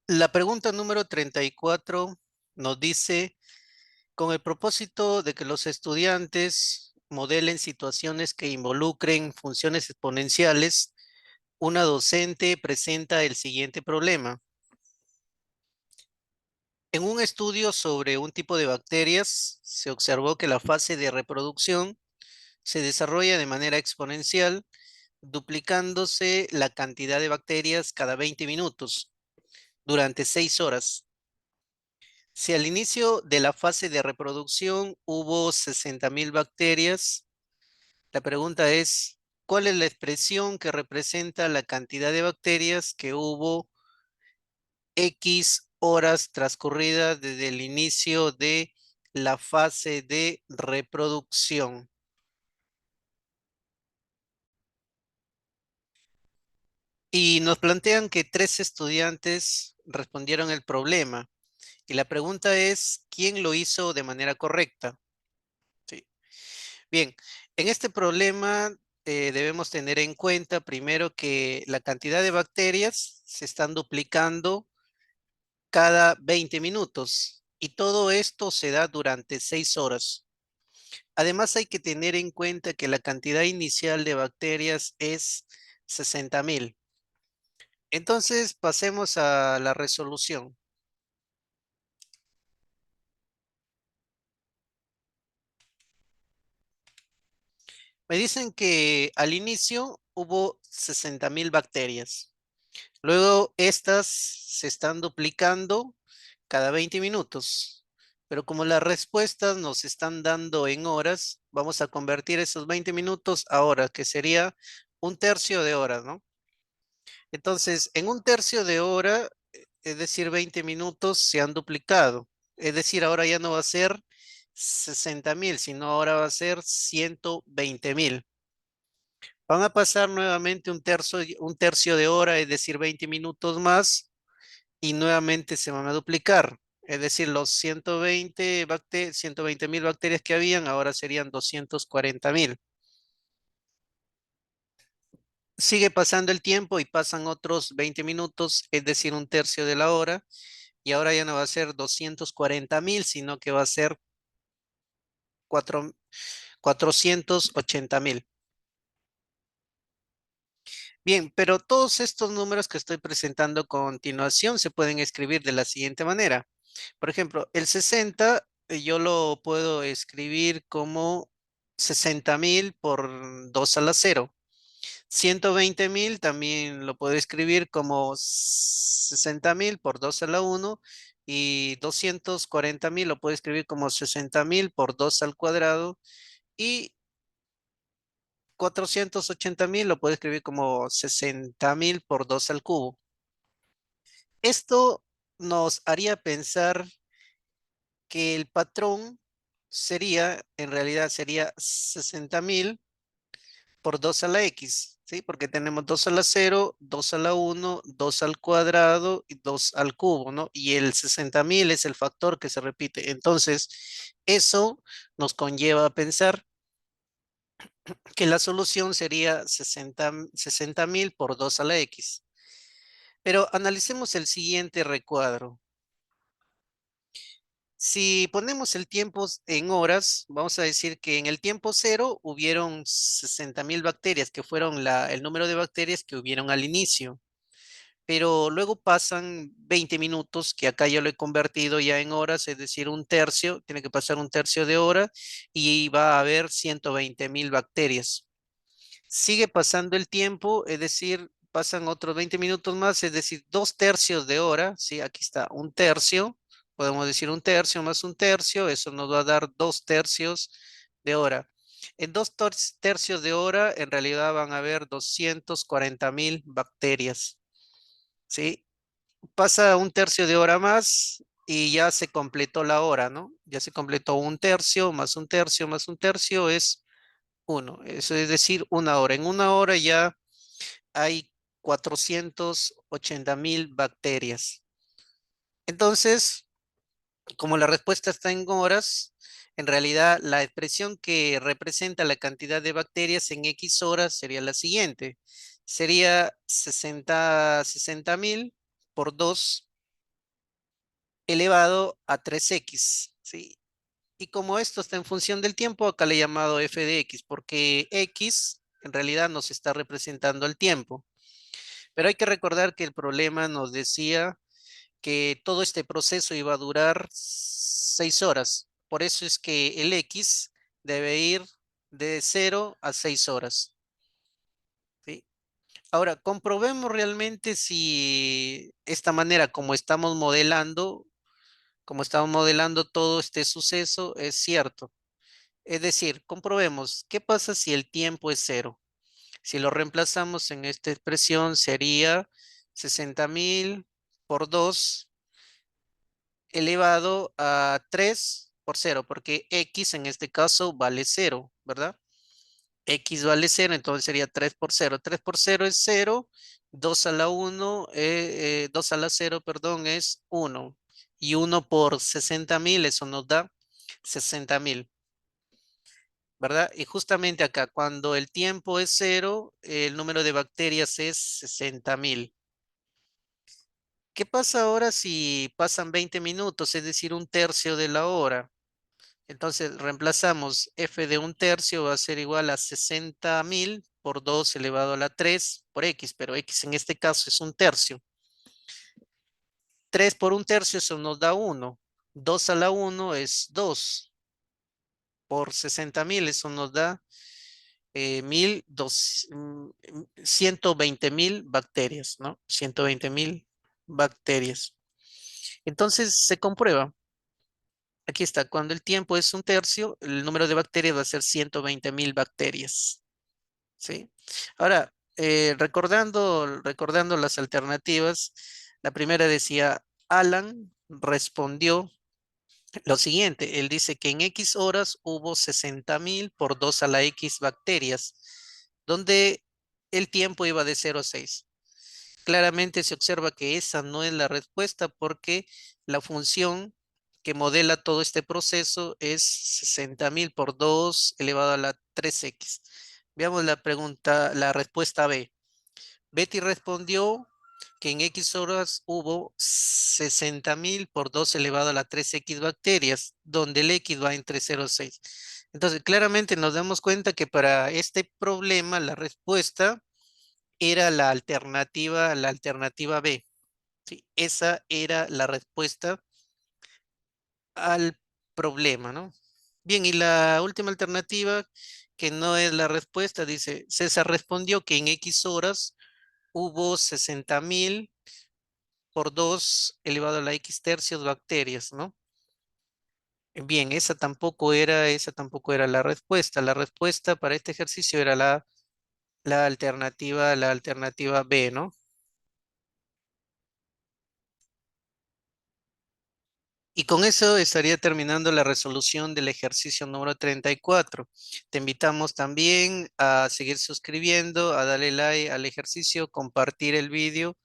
La pregunta número 34 nos dice, con el propósito de que los estudiantes modelen situaciones que involucren funciones exponenciales, una docente presenta el siguiente problema. En un estudio sobre un tipo de bacterias, se observó que la fase de reproducción se desarrolla de manera exponencial, duplicándose la cantidad de bacterias cada 20 minutos durante 6 horas. Si al inicio de la fase de reproducción hubo 60.000 bacterias, la pregunta es, ¿cuál es la expresión que representa la cantidad de bacterias que hubo X horas transcurridas desde el inicio de la fase de reproducción? Y nos plantean que 3 estudiantes respondieron el problema. Y la pregunta es, ¿quién lo hizo de manera correcta? Sí. Bien, en este problema debemos tener en cuenta primero que la cantidad de bacterias se están duplicando cada 20 minutos y todo esto se da durante 6 horas. Además hay que tener en cuenta que la cantidad inicial de bacterias es 60.000. Entonces pasemos a la resolución. Me dicen que al inicio hubo 60.000 bacterias. Luego estas se están duplicando cada 20 minutos. Pero como las respuestas nos están dando en horas, vamos a convertir esos 20 minutos a horas, que sería un tercio de hora, ¿no? Entonces, en un tercio de hora, es decir, 20 minutos, se han duplicado. Es decir, ahora ya no va a ser 60.000, sino ahora va a ser 120.000. Van a pasar nuevamente un tercio de hora, es decir, 20 minutos más, y nuevamente se van a duplicar. Es decir, los 120.000 bacterias que habían, ahora serían 240.000. Sigue pasando el tiempo y pasan otros 20 minutos, es decir, un tercio de la hora, y ahora ya no va a ser 240.000, sino que va a ser 480.000. Bien, pero todos estos números que estoy presentando a continuación se pueden escribir de la siguiente manera. Por ejemplo, el 60 yo lo puedo escribir como 60.000 por 2 a la 0. 120.000 también lo puedo escribir como 60.000 por 2 a la 1. Y 240.000 lo puedo escribir como 60.000 por 2 al cuadrado. Y 480.000 lo puedo escribir como 60.000 por 2 al cubo. Esto nos haría pensar que el patrón sería, en realidad sería 60.000 por 2 a la x, ¿sí? Porque tenemos 2 a la 0, 2 a la 1, 2 al cuadrado y 2 al cubo, ¿no? Y el 60.000 es el factor que se repite. Entonces, eso nos conlleva a pensar que la solución sería 60.000 por 2 a la x. Pero analicemos el siguiente recuadro. Si ponemos el tiempo en horas, vamos a decir que en el tiempo cero hubieron 60.000 bacterias, que fueron el número de bacterias que hubieron al inicio. Pero luego pasan 20 minutos, que acá yo lo he convertido ya en horas, es decir, un tercio, tiene que pasar un tercio de hora y va a haber 120.000 bacterias. Sigue pasando el tiempo, es decir, pasan otros 20 minutos más, es decir, 2 tercios de hora, ¿sí? Aquí está, un tercio, podemos decir un tercio más un tercio, eso nos va a dar 2 tercios de hora. En tercios de hora, en realidad van a haber 240.000 bacterias, ¿sí? Pasa un tercio de hora más y ya se completó la hora, ¿no? Ya se completó un tercio más un tercio más un tercio es uno. Eso es decir, una hora. En una hora ya hay 480.000 bacterias. Entonces, como la respuesta está en horas, en realidad la expresión que representa la cantidad de bacterias en X horas sería la siguiente. Sería 60.000 por 2 elevado a 3x, ¿sí? Y como esto está en función del tiempo, acá le he llamado f de x, porque x en realidad nos está representando el tiempo. Pero hay que recordar que el problema nos decía que todo este proceso iba a durar 6 horas. Por eso es que el x debe ir de 0 a 6 horas, ¿sí? Ahora, comprobemos realmente si esta manera como estamos modelando todo este suceso, es cierto. Es decir, comprobemos, ¿qué pasa si el tiempo es cero? Si lo reemplazamos en esta expresión, sería 60.000 por 2 elevado a 3 por cero, porque x en este caso vale cero, ¿verdad? X vale cero, entonces sería 3 por cero. 3 por cero es cero, 2 a la 1, 2 a la cero, perdón, es uno. Y uno por 60.000, eso nos da 60.000. ¿Verdad? Y justamente acá, cuando el tiempo es cero, el número de bacterias es 60.000. ¿Qué pasa ahora si pasan 20 minutos, es decir, un tercio de la hora? Entonces reemplazamos f de un tercio va a ser igual a 60.000 por 2 elevado a la 3 por x, pero x en este caso es un tercio. 3 por un tercio, eso nos da 1. 2 a la 1 es 2 por 60.000, eso nos da 120.000 bacterias, ¿no? 120.000 bacterias. Entonces se comprueba. Aquí está, cuando el tiempo es un tercio, el número de bacterias va a ser 120.000 bacterias, ¿sí? Ahora, recordando las alternativas, la primera decía, Alan respondió lo siguiente, él dice que en X horas hubo 60.000 por 2 a la X bacterias, donde el tiempo iba de 0 a 6. Claramente se observa que esa no es la respuesta porque la función que modela todo este proceso es 60.000 por 2 elevado a la 3x. Veamos la pregunta, la respuesta B. Betty respondió que en X horas hubo 60.000 por 2 elevado a la 3x bacterias, donde el X va entre 0 y 6. Entonces, claramente nos damos cuenta que para este problema la respuesta era la alternativa B. ¿Sí? Esa era la respuesta al problema, ¿no? Bien, y la última alternativa, que no es la respuesta, dice, César respondió que en X horas hubo 60.000 por 2 elevado a la X tercios bacterias, ¿no? Bien, esa tampoco era la respuesta. La respuesta para este ejercicio era la alternativa B, ¿no? Y con eso estaría terminando la resolución del ejercicio número 34. Te invitamos también a seguir suscribiendo, a darle like al ejercicio, compartir el vídeo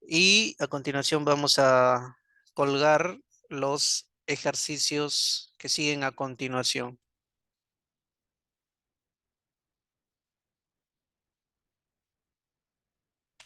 y a continuación vamos a colgar los ejercicios que siguen a continuación.